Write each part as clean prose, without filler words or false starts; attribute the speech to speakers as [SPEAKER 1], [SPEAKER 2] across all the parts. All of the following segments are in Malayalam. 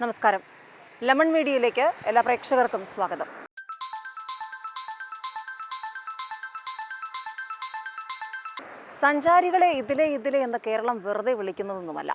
[SPEAKER 1] നമസ്കാരം. ലെമൺ മീഡിയയിലേക്ക് എല്ലാ പ്രേക്ഷകർക്കും സ്വാഗതം. സഞ്ചാരികളെ ഇതിലെ എന്ന് കേരളം വെറുതെ വിളിക്കുന്നതൊന്നുമല്ല.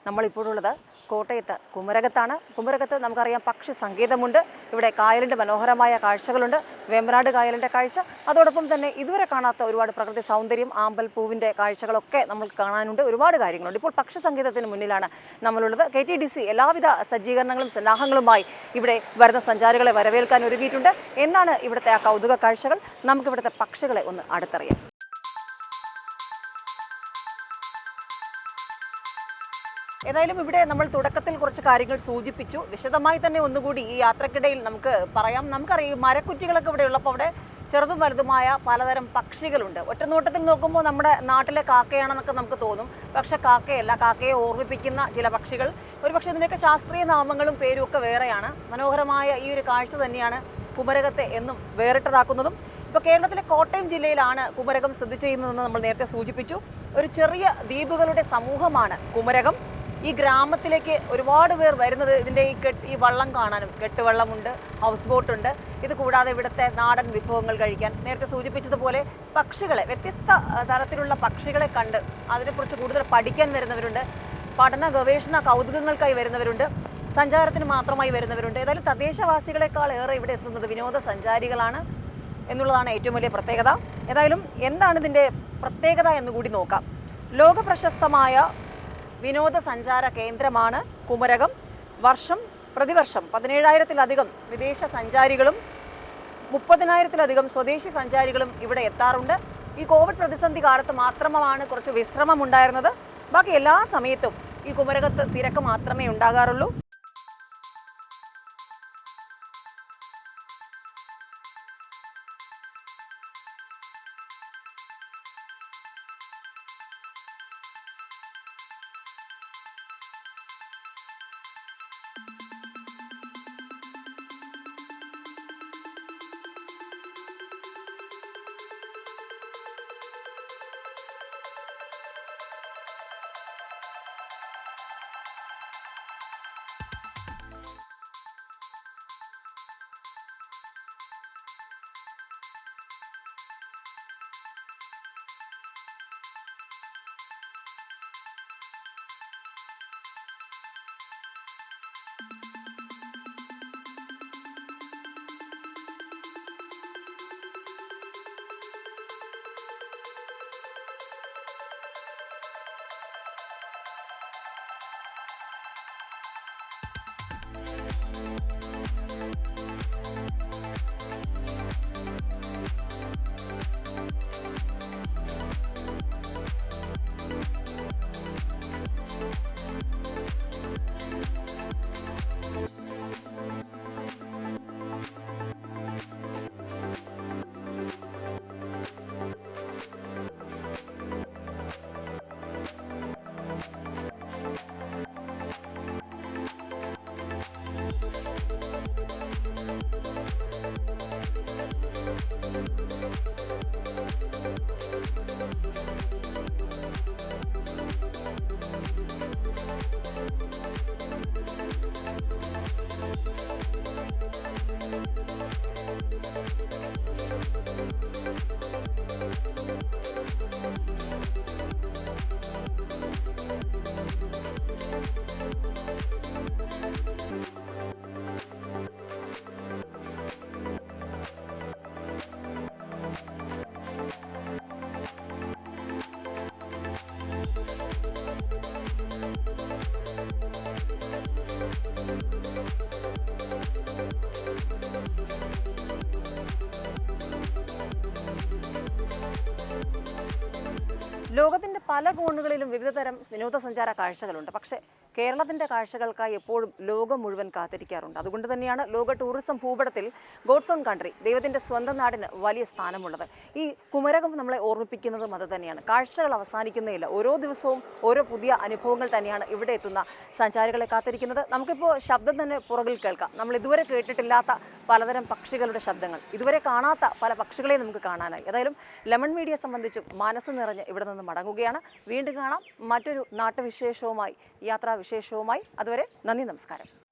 [SPEAKER 1] നമ്മളിപ്പോഴുള്ളത് കോട്ടയത്ത് കുമരകത്താണ്. കുമരകത്ത് നമുക്കറിയാം പക്ഷി സങ്കേതമുണ്ട്. ഇവിടെ കായലിൻ്റെ മനോഹരമായ കാഴ്ചകളുണ്ട്. വേമ്പനാട് കായലിൻ്റെ കാഴ്ച, അതോടൊപ്പം തന്നെ ഇതുവരെ കാണാത്ത ഒരുപാട് പ്രകൃതി സൗന്ദര്യം, ആമ്പൽ പൂവിൻ്റെ കാഴ്ചകളൊക്കെ നമുക്ക് കാണാനുണ്ട്. ഒരുപാട് കാര്യങ്ങളുണ്ട്. ഇപ്പോൾ പക്ഷി സങ്കേതത്തിന് മുന്നിലാണ് നമ്മളുള്ളത്. KTDC എല്ലാവിധ സജ്ജീകരണങ്ങളും സന്നാഹങ്ങളുമായി ഇവിടെ വരുന്ന സഞ്ചാരികളെ വരവേൽക്കാൻ ഒരുങ്ങിയിട്ടുണ്ട്. എന്നാണ് ഇവിടുത്തെ ആ കൗതുക കാഴ്ചകൾ? നമുക്കിവിടുത്തെ പക്ഷികളെ ഒന്ന് അടുത്തറിയാം. ഏതായാലും ഇവിടെ നമ്മൾ തുടക്കത്തിൽ കുറച്ച് കാര്യങ്ങൾ സൂചിപ്പിച്ചു. വിശദമായി തന്നെ ഒന്നുകൂടി ഈ യാത്രക്കിടയിൽ നമുക്ക് പറയാം. നമുക്കറിയാം മരക്കുറ്റികളൊക്കെ ഇവിടെ ഉള്ളപ്പോൾ അവിടെ ചെറുതും വലുതുമായ പലതരം പക്ഷികളുണ്ട്. ഒറ്റനോട്ടത്തിൽ നോക്കുമ്പോൾ നമ്മുടെ നാട്ടിലെ കാക്കയാണെന്നൊക്കെ നമുക്ക് തോന്നും. പക്ഷേ കാക്കയല്ല. കാക്കയെ ഓർമ്മിപ്പിക്കുന്ന ചില പക്ഷികൾ. ഒരുപക്ഷെ ഇതിൻ്റെയൊക്കെ ശാസ്ത്രീയ നാമങ്ങളും പേരും ഒക്കെ വേറെയാണ്. മനോഹരമായ ഈ ഒരു കാഴ്ച തന്നെയാണ് കുമരകത്തെ എന്നും വേറിട്ടതാക്കുന്നതും. ഇപ്പോൾ കേരളത്തിലെ കോട്ടയം ജില്ലയിലാണ് കുമരകം സ്ഥിതി ചെയ്യുന്നതെന്ന് നമ്മൾ നേരത്തെ സൂചിപ്പിച്ചു. ഒരു ചെറിയ ദ്വീപുകളുടെ സമൂഹമാണ് കുമരകം. ഈ ഗ്രാമത്തിലേക്ക് ഒരുപാട് പേർ വരുന്നത് ഇതിൻ്റെ ഈ വള്ളം കാണാനും. കെട്ടുവള്ളമുണ്ട്, ഹൗസ് ബോട്ടുണ്ട്. ഇത് കൂടാതെ ഇവിടുത്തെ നാടൻ വിഭവങ്ങൾ കഴിക്കാൻ, നേരത്തെ സൂചിപ്പിച്ചതുപോലെ പക്ഷികളെ, വ്യത്യസ്ത തരത്തിലുള്ള പക്ഷികളെ കണ്ട് അതിനെക്കുറിച്ച് കൂടുതൽ പഠിക്കാൻ വരുന്നവരുണ്ട്. പഠന ഗവേഷണ കൗതുകങ്ങൾക്കായി വരുന്നവരുണ്ട്. സഞ്ചാരത്തിന് മാത്രമായി വരുന്നവരുണ്ട്. ഏതായാലും തദ്ദേശവാസികളെക്കാൾ ഏറെ ഇവിടെ എത്തുന്നത് വിനോദസഞ്ചാരികളാണ് എന്നുള്ളതാണ് ഏറ്റവും വലിയ പ്രത്യേകത. ഏതായാലും എന്താണ് ഇതിൻ്റെ പ്രത്യേകത എന്നുകൂടി നോക്കാം. ലോക പ്രശസ്തമായ വിനോദസഞ്ചാര കേന്ദ്രമാണ് കുമരകം. പ്രതിവർഷം 17,000-ലധികം വിദേശ സഞ്ചാരികളും 30,000-ലധികം സ്വദേശി സഞ്ചാരികളും ഇവിടെ എത്താറുണ്ട്. ഈ കോവിഡ് പ്രതിസന്ധി കാലത്ത് മാത്രമാണ് കുറച്ച് വിശ്രമം ഉണ്ടായിരുന്നത്. ബാക്കി എല്ലാ സമയത്തും ഈ കുമരകത്ത് തിരക്ക് മാത്രമേ ഉണ്ടാകാറുള്ളൂ. ലോകത്തിൻ്റെ പല കോണുകളിലും വിവിധതരം വിനോദസഞ്ചാര കാഴ്ചകളുണ്ട്. പക്ഷേ കേരളത്തിൻ്റെ കാഴ്ചകൾക്കായി എപ്പോഴും ലോകം മുഴുവൻ കാത്തിരിക്കാറുണ്ട്. അതുകൊണ്ട് തന്നെയാണ് ലോക ടൂറിസം ഭൂപടത്തിൽ ഗോഡ്സ് ഓൺ കൺട്രി, ദൈവത്തിൻ്റെ സ്വന്തം നാടിന് വലിയ സ്ഥാനമുള്ളത്. ഈ കുമരകം നമ്മളെ ഓർമ്മിപ്പിക്കുന്നതും അത് തന്നെയാണ്. കാഴ്ചകൾ അവസാനിക്കുന്നേയില്ല. ഓരോ ദിവസവും ഓരോ പുതിയ അനുഭവങ്ങൾ തന്നെയാണ് ഇവിടെ എത്തുന്ന സഞ്ചാരികളെ കാത്തിരിക്കുന്നത്. നമുക്കിപ്പോൾ ശബ്ദം തന്നെ പുറകിൽ കേൾക്കാം. നമ്മൾ ഇതുവരെ കേട്ടിട്ടില്ലാത്ത പലതരം പക്ഷികളുടെ ശബ്ദങ്ങൾ, ഇതുവരെ കാണാത്ത പല പക്ഷികളെ നമുക്ക് കാണാനായി. ഏതായാലും ലെമൺ മീഡിയ സംബന്ധിച്ചും മനസ്സ് നിറഞ്ഞ് ഇവിടെ നിന്ന് മടങ്ങുകയാണ്. വീണ്ടും കാണാം മറ്റൊരു നാട്ടുവിശേഷവുമായി, യാത്രാവിശേഷവുമായി. അതുവരെ നന്ദി, നമസ്കാരം.